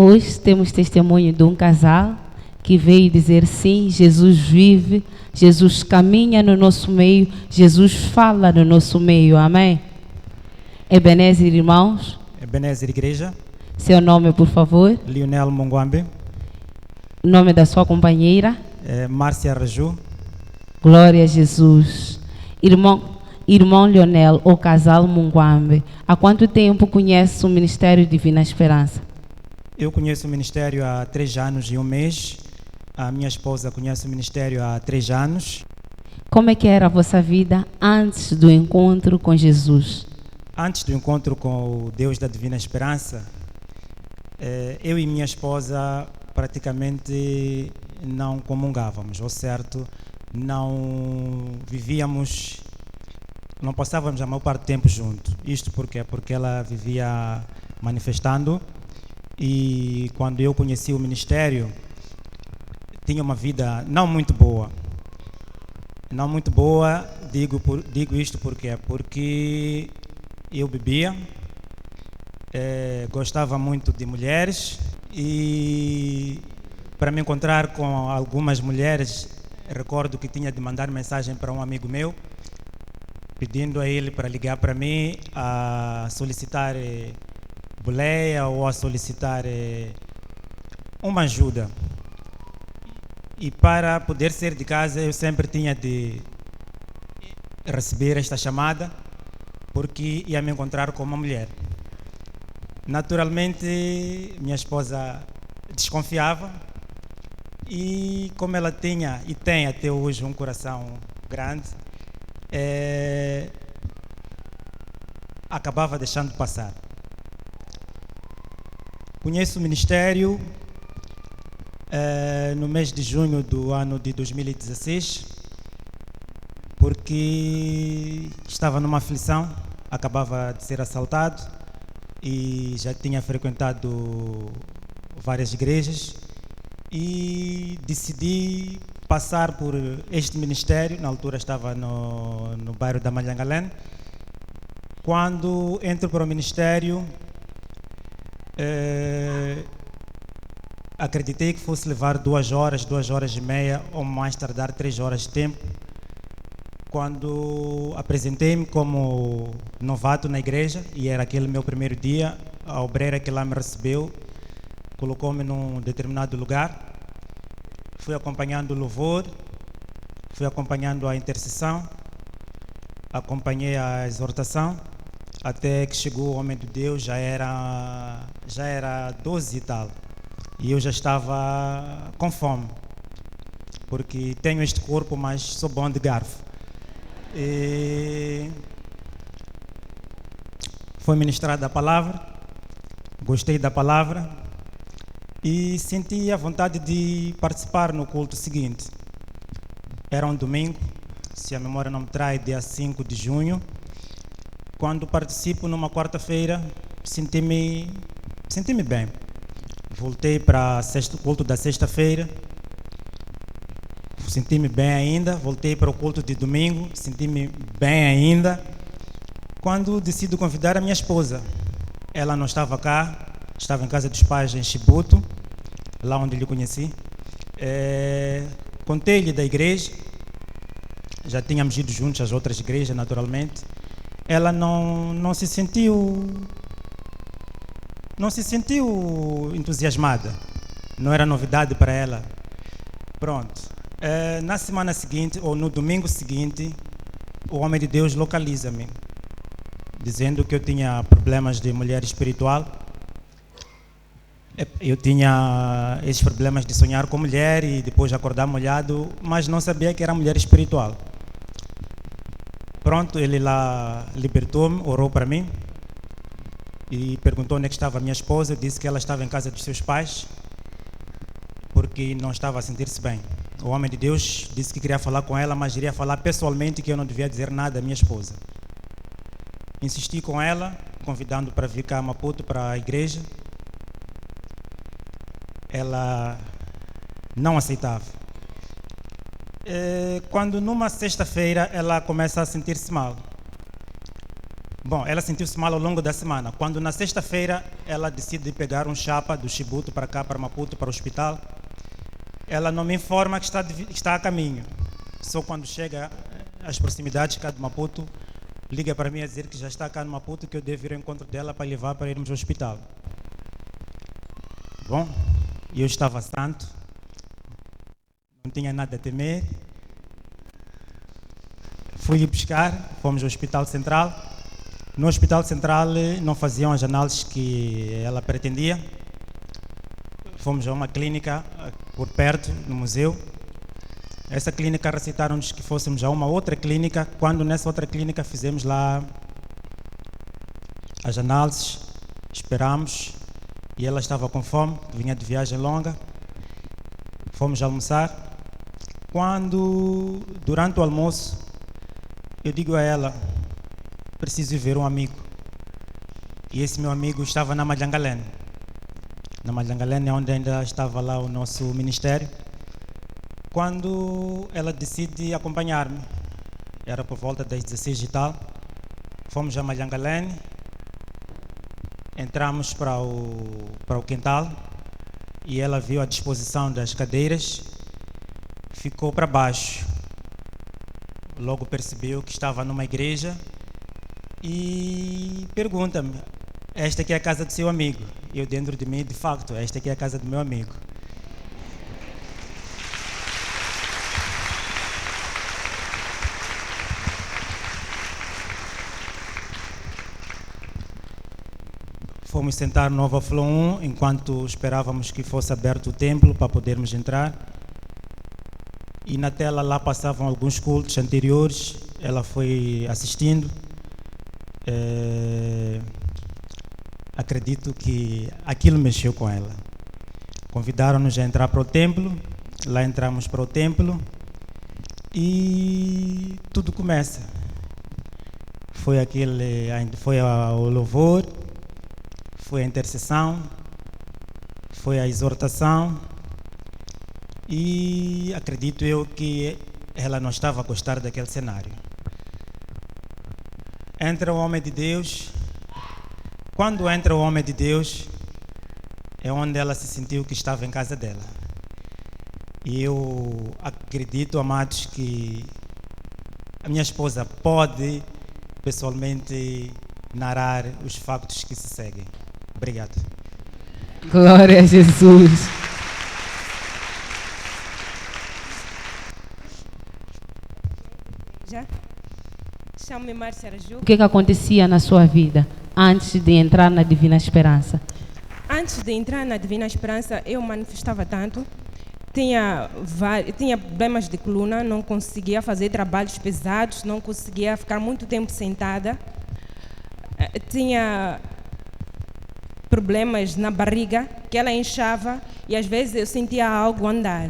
Hoje temos testemunho de um casal que veio dizer sim, Jesus vive, Jesus caminha no nosso meio, Jesus fala no nosso meio, amém? Ebenezer, irmãos. Ebenezer Igreja. Seu nome, por favor. Lionel Munguambe. O nome da sua companheira? Márcia Raju. Glória a Jesus. Irmão Lionel, o casal Munguambe, há quanto tempo conhece o Ministério Divina Esperança? Eu conheço o Ministério há 3 anos e 1 mês. A minha esposa conhece o Ministério há 3 anos. Como é que era a vossa vida antes do encontro com Jesus? Antes do encontro com o Deus da Divina Esperança, eu e minha esposa praticamente não comungávamos, ou certo, não vivíamos, não passávamos a maior parte do tempo juntos. Isto porque ela vivia manifestando, e quando eu conheci o ministério, tinha uma vida não muito boa. Não muito boa, digo isto porque eu bebia, gostava muito de mulheres, e para me encontrar com algumas mulheres, recordo que tinha de mandar mensagem para um amigo meu, pedindo a ele para ligar para mim, a solicitar boleia ou a solicitar uma ajuda. E para poder sair de casa eu sempre tinha de receber esta chamada, porque ia me encontrar com uma mulher. Naturalmente minha esposa desconfiava, e como ela tinha e tem até hoje um coração grande, acabava deixando passar. Conheço o ministério no mês de junho do ano de 2016, porque estava numa aflição, acabava de ser assaltado e já tinha frequentado várias igrejas, e decidi passar por este ministério. Na altura estava no bairro da Malhangalene. Quando entro para o ministério, acreditei que fosse levar 2 horas, 2 horas e meia, ou mais tardar 3 horas de tempo. Quando apresentei-me como novato na igreja, e era aquele meu primeiro dia, a obreira que lá me recebeu colocou-me num determinado lugar. Fui acompanhando o louvor, fui acompanhando a intercessão, acompanhei a exortação, até que chegou o homem de Deus. Já era 12 e tal, e eu já estava com fome, porque tenho este corpo, mas sou bom de garfo. E foi ministrada a palavra, gostei da palavra e senti a vontade de participar no culto seguinte. Era um domingo, se a memória não me trai, dia 5 de junho. Quando participo numa quarta-feira, senti-me bem. Voltei para o culto da sexta-feira, senti-me bem ainda. Voltei para o culto de domingo, senti-me bem ainda. Quando decido convidar a minha esposa, ela não estava cá, estava em casa dos pais em Chibuto, lá onde lhe conheci. Contei-lhe da igreja, já tínhamos ido juntos às outras igrejas, naturalmente. Ela não se sentiu entusiasmada, não era novidade para ela. Pronto. Na semana seguinte, ou no domingo seguinte, o homem de Deus localiza-me, dizendo que eu tinha problemas de mulher espiritual. Eu tinha esses problemas de sonhar com mulher e depois acordar molhado, mas não sabia que era mulher espiritual. Pronto, ele lá libertou-me, orou para mim e perguntou onde é que estava a minha esposa. Eu disse que ela estava em casa dos seus pais, porque não estava a sentir-se bem. O homem de Deus disse que queria falar com ela, mas iria falar pessoalmente, que eu não devia dizer nada à minha esposa. Insisti com ela, convidando para vir cá a Maputo, para a igreja. Ela não aceitava. Quando numa sexta-feira ela começa a sentir-se mal, Bom, ela sentiu-se mal ao longo da semana. Quando na sexta-feira ela decide pegar um chapa do Chibuto para cá, para Maputo, para o hospital, ela não me informa que está a caminho. Só quando chega às proximidades cá de Maputo, liga para mim a dizer que já está cá no Maputo, que eu devo ir ao encontro dela para levar para irmos ao hospital. Bom, eu estava santo, não tinha nada a temer. Fui buscar, fomos ao Hospital Central. No Hospital Central não faziam as análises que ela pretendia. Fomos a uma clínica por perto, no museu. Essa clínica receitaram-nos que fôssemos a uma outra clínica. Quando nessa outra clínica fizemos lá as análises, esperamos, e ela estava com fome, vinha de viagem longa. Fomos almoçar. Durante o almoço, eu digo a ela, preciso ver um amigo. E esse meu amigo estava na Malhangalene. Na Malhangalene é onde ainda estava lá o nosso ministério. Quando ela decide acompanhar-me, era por volta das 16 e tal, fomos a Malhangalene, entramos para o quintal e ela viu a disposição das cadeiras, ficou para baixo. Logo percebeu que estava numa igreja e pergunta-me, esta aqui é a casa do seu amigo? Eu dentro de mim, de facto, esta aqui é a casa do meu amigo. Fomos sentar no Nova Flor 1, enquanto esperávamos que fosse aberto o templo para podermos entrar. E na tela lá passavam alguns cultos anteriores, ela foi assistindo. Acredito que aquilo mexeu com ela. Convidaram-nos a entrar para o templo, lá entramos para o templo e tudo começa. Foi o louvor, foi a intercessão, foi a exortação e acredito eu que ela não estava a gostar daquele cenário. Entra o homem de Deus. Quando entra o homem de Deus, é onde ela se sentiu que estava em casa dela. E eu acredito, amados, que a minha esposa pode pessoalmente narrar os factos que se seguem. Obrigado. Glória a Jesus. Já? Chamo-me Márcia Araju. O que acontecia na sua vida antes de entrar na Divina Esperança? Antes de entrar na Divina Esperança, eu manifestava tanto. Tinha problemas de coluna, não conseguia fazer trabalhos pesados, não conseguia ficar muito tempo sentada. Tinha problemas na barriga, que ela inchava e às vezes eu sentia algo andar.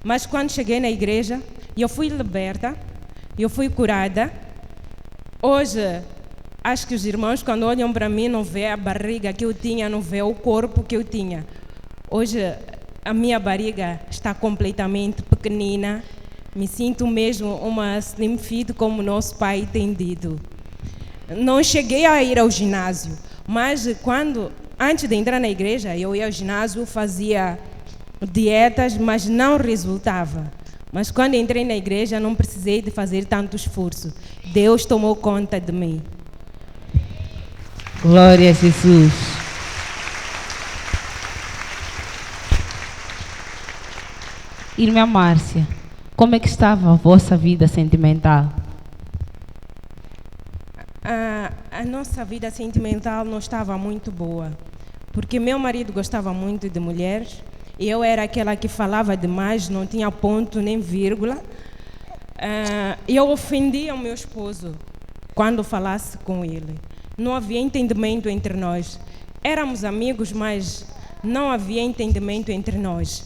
Mas quando cheguei na igreja, eu fui liberta, eu fui curada. Hoje, acho que os irmãos, quando olham para mim, não vê a barriga que eu tinha, não vê o corpo que eu tinha. Hoje, a minha barriga está completamente pequenina. Me sinto mesmo uma slim fit, como nosso pai tem dito. Não cheguei a ir ao ginásio, mas antes de entrar na igreja, eu ia ao ginásio, fazia dietas, mas não resultava. Mas quando entrei na igreja, não precisei de fazer tanto esforço. Deus tomou conta de mim. Glória a Jesus. Irmã Márcia, como é que estava a vossa vida sentimental? A nossa vida sentimental não estava muito boa, porque meu marido gostava muito de mulheres, e eu era aquela que falava demais, não tinha ponto nem vírgula. Eu ofendia o meu esposo quando falasse com ele. Não havia entendimento entre nós. Éramos amigos, mas não havia entendimento entre nós.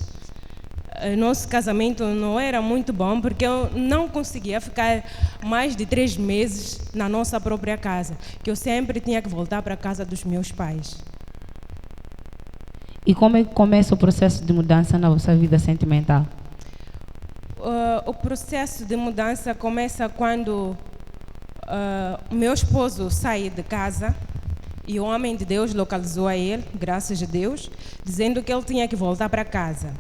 Nosso casamento não era muito bom, porque eu não conseguia ficar mais de 3 meses na nossa própria casa, que eu sempre tinha que voltar para a casa dos meus pais. E como é que começa o processo de mudança na vossa vida sentimental? O processo de mudança começa quando o meu esposo saiu de casa e o homem de Deus localizou a ele, graças a Deus, dizendo que ele tinha que voltar para casa.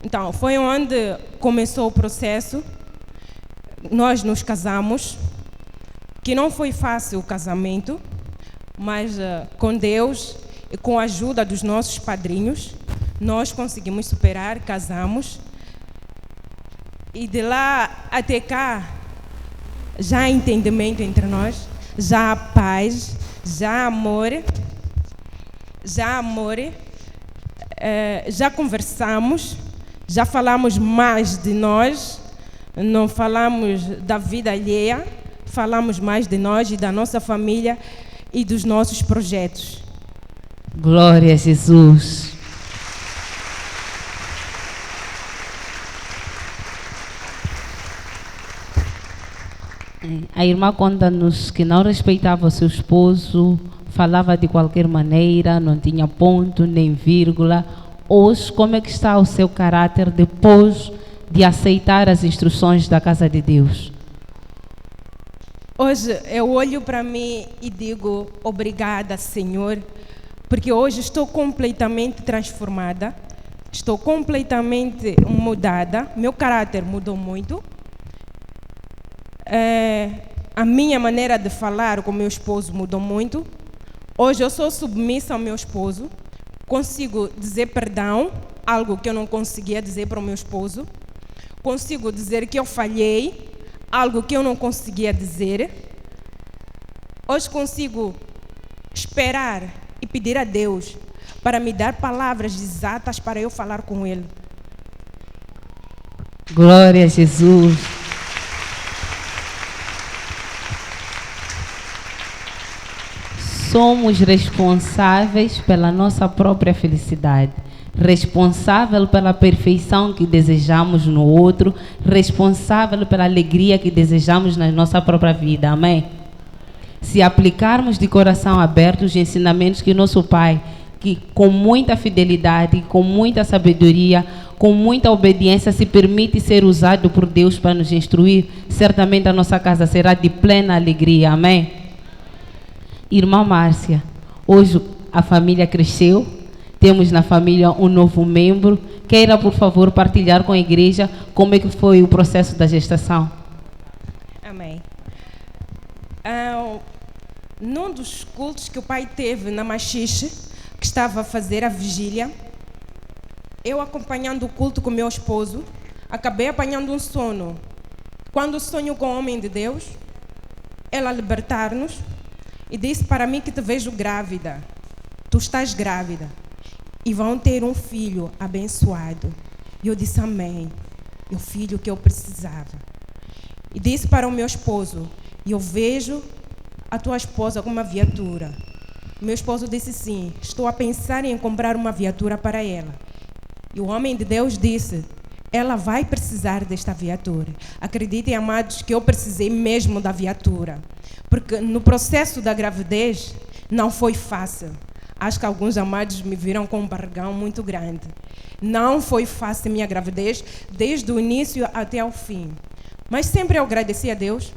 Então, foi onde começou o processo. Nós nos casamos, que não foi fácil o casamento, mas com Deus e com a ajuda dos nossos padrinhos, nós conseguimos superar, casamos. E de lá até cá, já há entendimento entre nós, já há paz, já há amor, já conversamos, já falamos mais de nós, não falamos da vida alheia, falamos mais de nós e da nossa família e dos nossos projetos. Glória a Jesus. A irmã conta-nos que não respeitava o seu esposo, falava de qualquer maneira, não tinha ponto nem vírgula. Hoje, como é que está o seu caráter depois de aceitar as instruções da casa de Deus? Hoje eu olho para mim e digo obrigada, Senhor, porque hoje estou completamente transformada, estou completamente mudada, meu caráter mudou muito. A minha maneira de falar com meu esposo mudou muito. Hoje eu sou submissa ao meu esposo, consigo dizer perdão, algo que eu não conseguia dizer para o meu esposo. Consigo dizer que eu falhei, algo que eu não conseguia dizer. Hoje consigo esperar e pedir a Deus para me dar palavras exatas para eu falar com Ele. Glória a Jesus. Somos responsáveis pela nossa própria felicidade, responsável pela perfeição que desejamos no outro, responsável pela alegria que desejamos na nossa própria vida. Amém? Se aplicarmos de coração aberto os ensinamentos que nosso Pai, que com muita fidelidade, com muita sabedoria, com muita obediência, se permite ser usado por Deus para nos instruir, certamente a nossa casa será de plena alegria. Amém? Irmã Márcia, hoje a família cresceu, temos na família um novo membro. Queira, por favor, partilhar com a igreja como é que foi o processo da gestação. Amém. Num dos cultos que o pai teve na Machixe, que estava a fazer a vigília, eu acompanhando o culto com meu esposo, acabei apanhando um sono. Quando sonho com o homem de Deus, ela libertar-nos, e disse para mim que te vejo grávida. Tu estás grávida. E vão ter um filho abençoado. E eu disse amém. E o filho que eu precisava. E disse para o meu esposo, eu vejo a tua esposa com uma viatura. Meu esposo disse sim, estou a pensar em comprar uma viatura para ela. E o homem de Deus disse, ela vai precisar desta viatura. Acreditem, amados, que eu precisei mesmo da viatura. Porque no processo da gravidez não foi fácil. Acho que alguns amados me viram com um barrigão muito grande. Não foi fácil minha gravidez, desde o início até o fim. Mas sempre eu agradeci a Deus,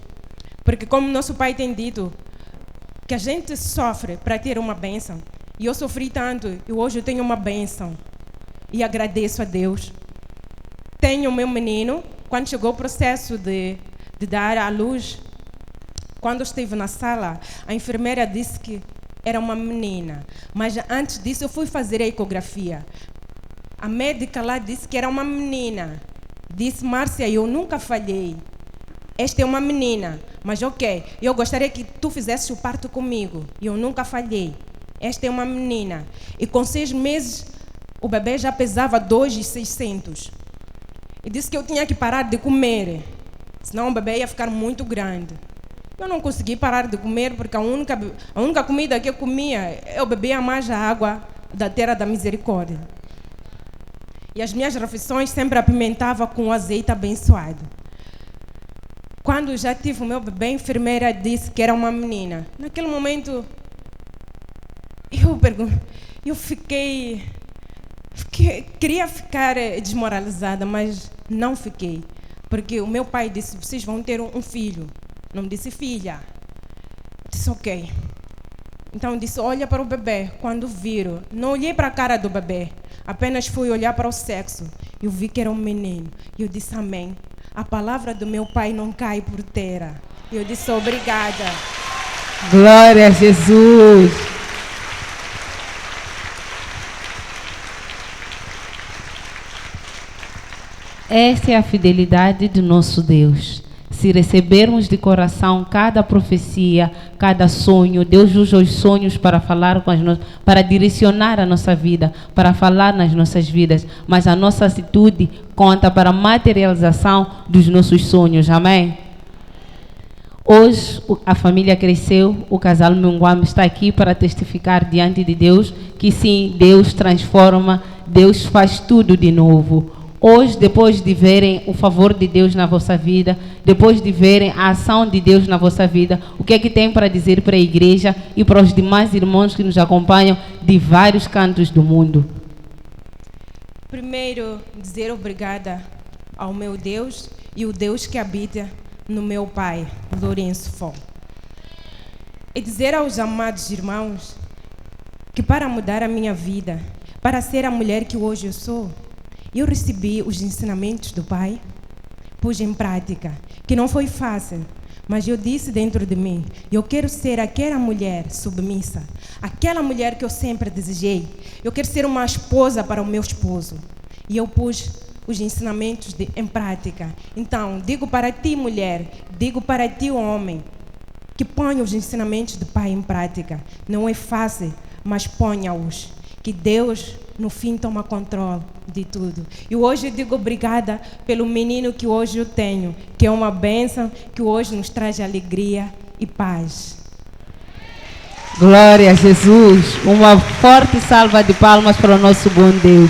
porque como nosso pai tem dito, que a gente sofre para ter uma bênção. E eu sofri tanto, e hoje eu tenho uma bênção. E agradeço a Deus. Tenho o meu menino, quando chegou o processo de dar à luz, quando eu estive na sala, a enfermeira disse que era uma menina. Mas antes disso, eu fui fazer a ecografia. A médica lá disse que era uma menina. Disse, Márcia, eu nunca falhei. Esta é uma menina. Mas ok, eu gostaria que tu fizesses o parto comigo. Eu nunca falhei. Esta é uma menina. E com 6 meses, o bebê já pesava 2,600. E disse que eu tinha que parar de comer. Senão o bebê ia ficar muito grande. Eu não consegui parar de comer, porque a única comida que eu comia, eu bebia mais a água da terra da misericórdia. E as minhas refeições sempre apimentava com azeite abençoado. Quando já tive o meu bebê, a enfermeira disse que era uma menina. Naquele momento, eu queria ficar desmoralizada, mas não fiquei. Porque o meu pai disse, vocês vão ter um filho. Não me disse filha. Disse ok. Então disse, olha para o bebê. Quando viro, não olhei para a cara do bebê. Apenas fui olhar para o sexo. Eu vi que era um menino. E eu disse amém. A palavra do meu pai não cai por terra. E eu disse obrigada. Glória a Jesus. Esta é a fidelidade do nosso Deus. Se recebermos de coração cada profecia, cada sonho, Deus usa os sonhos para falar com para direcionar a nossa vida, para falar nas nossas vidas, mas a nossa atitude conta para a materialização dos nossos sonhos. Amém? Hoje a família cresceu, o casal Munguam está aqui para testificar diante de Deus que sim, Deus transforma, Deus faz tudo de novo. Hoje, depois de verem o favor de Deus na vossa vida, depois de verem a ação de Deus na vossa vida, o que é que tem para dizer para a igreja e para os demais irmãos que nos acompanham de vários cantos do mundo? Primeiro, dizer obrigada ao meu Deus e o Deus que habita no meu pai, Lourenço Fon. E dizer aos amados irmãos que para mudar a minha vida, para ser a mulher que hoje eu sou, eu recebi os ensinamentos do pai, pus em prática, que não foi fácil, mas eu disse dentro de mim, eu quero ser aquela mulher submissa, aquela mulher que eu sempre desejei, eu quero ser uma esposa para o meu esposo. E eu pus os ensinamentos em prática. Então, digo para ti, mulher, digo para ti, homem, que ponha os ensinamentos do pai em prática. Não é fácil, mas ponha-os. Que Deus, no fim, toma controle de tudo. E hoje eu digo obrigada pelo menino que hoje eu tenho, que é uma bênção, que hoje nos traz alegria e paz. Glória a Jesus. Uma forte salva de palmas para o nosso bom Deus.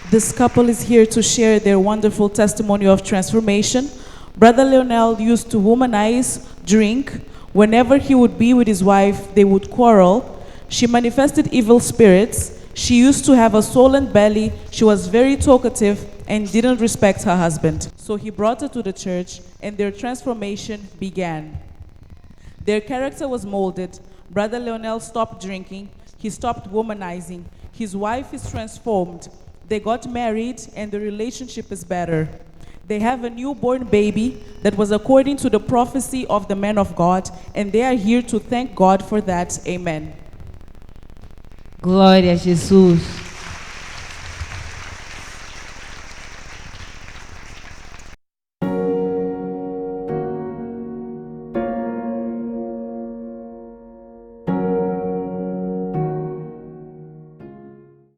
This couple is here to share their wonderful testimony of transformation. Brother Leonel used to womanize, drink. Whenever he would be with his wife, they would quarrel. She manifested evil spirits. She used to have a swollen belly. She was very talkative and didn't respect her husband. So he brought her to the church, and their transformation began. Their character was molded. Brother Leonel stopped drinking. He stopped womanizing. His wife is transformed. They got married, and the relationship is better. They have a newborn baby that was according to the prophecy of the man of God, and they are here to thank God for that. Amen. Glória a Jesus.